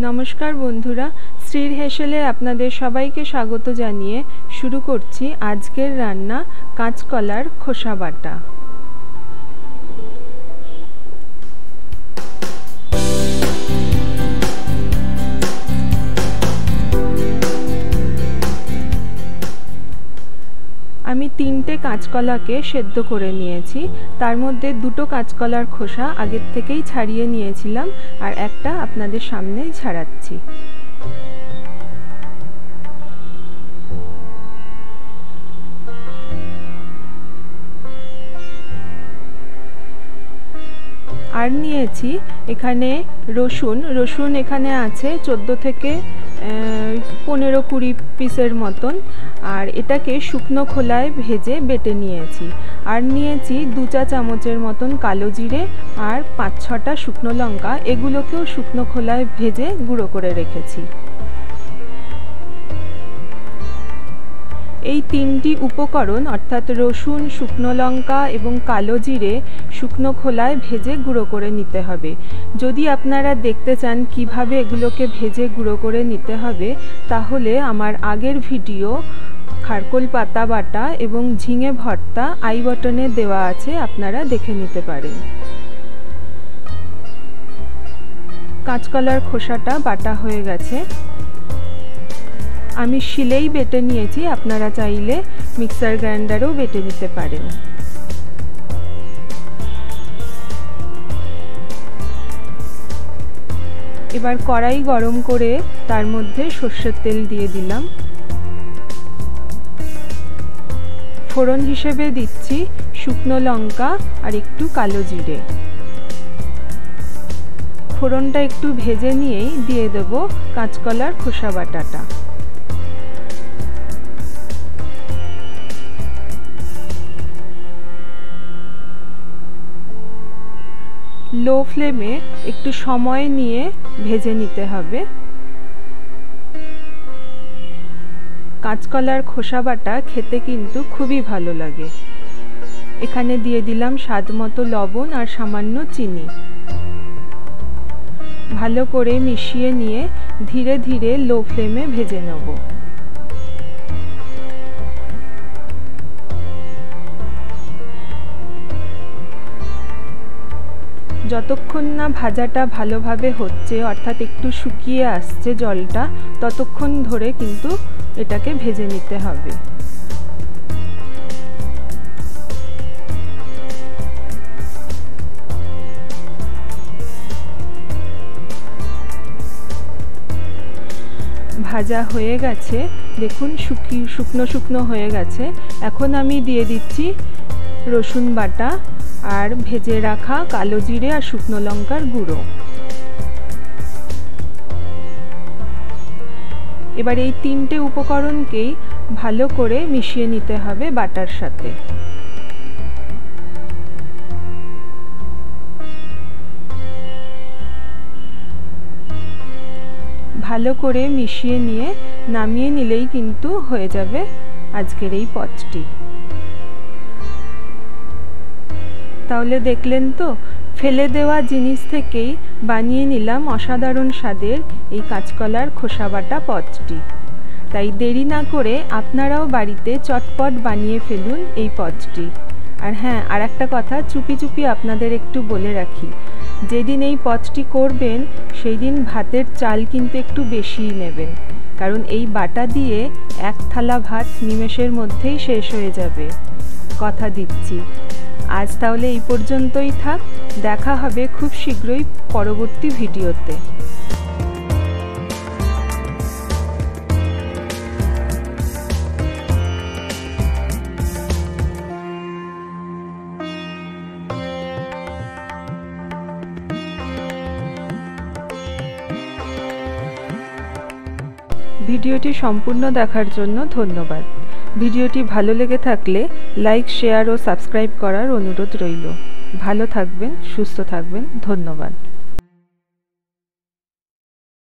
नमस्कार बंधुरा श्रीर हेसेले आपनादेर सबाइके स्वागत जानिए शुरू करछि आजकेर रान्ना काँचकलार खोसा बाटा। आमी तीनटे काँचकलाके सेদ্ধ करे निয়েছি। तार मध्य दुटो काँचकलार खोसा आगेर थेकेई छाड़िए निয়েছিলাম और एकटा आपनादेर सामनेई छाड़ाচ্ছি। আর নিয়েছি এখানে রসুন এখানে আছে 14 থেকে 15-20 পিসের মতন আর এটাকে শুকনো খোলায় ভেজে বেটে নিয়েছি। আর নিয়েছি 2 চা চামচের মতন কালো জিরে আর 5-6টা শুকনো লঙ্কা, এগুলোকেও শুকনো খোলায় ভেজে গুঁড়ো করে রেখেছি। এই তিনটি উপকরণ অর্থাৎ রসুন, শুকনো লঙ্কা এবং কালো জিরে শুকনো খোলায় ভেজে গুঁড়ো করে নিতে হবে। যদি আপনারা দেখতে চান কিভাবে এগুলোকে ভেজে গুঁড়ো করে নিতে হবে তাহলে আমার আগের ভিডিও খারকোল পাতা বাটা এবং ঝিঙে ভর্তা আই বাটনে দেওয়া আছে, আপনারা দেখে নিতে পারেন। কাঁচকলার খোসাটা বাটা হয়ে গেছে। আমি শিলেই বেটে নিয়েছি, আপনারা চাইলে মিক্সার গ্রাইন্ডারেও বেটে নিতে পারেন। এবার কড়াই গরম করে তার মধ্যে সরষের তেল দিয়ে দিলাম। ফোড়ন হিসেবে দিচ্ছি শুকনো লঙ্কা আর একটু কালো জিরে। ফোড়নটা একটু ভেজে নিয়েই দিয়ে দেব কাঁচকলার খোসা বাটাটা। লো ফ্লেমে একটু সময় নিয়ে ভেজে নিতে হবে। কাঁচকলার খোসা বাটা খেতে কিন্তু খুবই ভালো লাগে। এখানে দিয়ে দিলাম স্বাদমতো লবণ আর সামান্য চিনি। ভালো করে মিশিয়ে নিয়ে ধীরে ধীরে লো ফ্লেমে ভেজে নেব। যতক্ষণ না ভাজাটা ভালোভাবে হচ্ছে অর্থাৎ একটু শুকিয়ে আসছে জলটা, ততক্ষণ ধরে কিন্তু এটাকে ভেজে নিতে হবে। ভাজা হয়ে গেছে, দেখুন শুকনো শুকনো হয়ে গেছে। এখন আমি দিয়ে দিচ্ছি রসুন বাটা আর ভেজে রাখা কালো জিরে আর শুকনো লঙ্কার গুঁড়ো। এবার এই তিনটে উপকরণকেই ভালো করে মিশিয়ে নিতে হবে বাটার সাথে। ভালো করে মিশিয়ে নিয়ে নামিয়ে নিলেই কিন্তু হয়ে যাবে আজকের এই পদটি। তাহলে দেখলেন তো, ফেলে দেওয়া জিনিস থেকেই বানিয়ে নিলাম অসাধারণ স্বাদের এই কাঁচকলার খোসা বাটা পদটি। তাই দেরি না করে আপনারাও বাড়িতে চটপট বানিয়ে ফেলুন এই পদটি। আর হ্যাঁ, আর একটা কথা চুপি চুপি আপনাদের একটু বলে রাখি, যেদিন এই পদটি করবেন সেই দিন ভাতের চাল কিন্তু একটু বেশিই নেবেন, কারণ এই বাটা দিয়ে এক থালা ভাত নিমেষের মধ্যেই শেষ হয়ে যাবে, কথা দিচ্ছি। আজ তাহলে এই পর্যন্তই থাক, দেখা হবে খুব শীঘ্রই পরবর্তী ভিডিওতে। ভিডিওটি সম্পূর্ণ দেখার জন্য ধন্যবাদ। ভিডিওটি ভালো লেগে থাকলে লাইক, শেয়ার ও সাবস্ক্রাইব করার অনুরোধ রইল। ভালো থাকবেন, সুস্থ থাকবেন, ধন্যবাদ।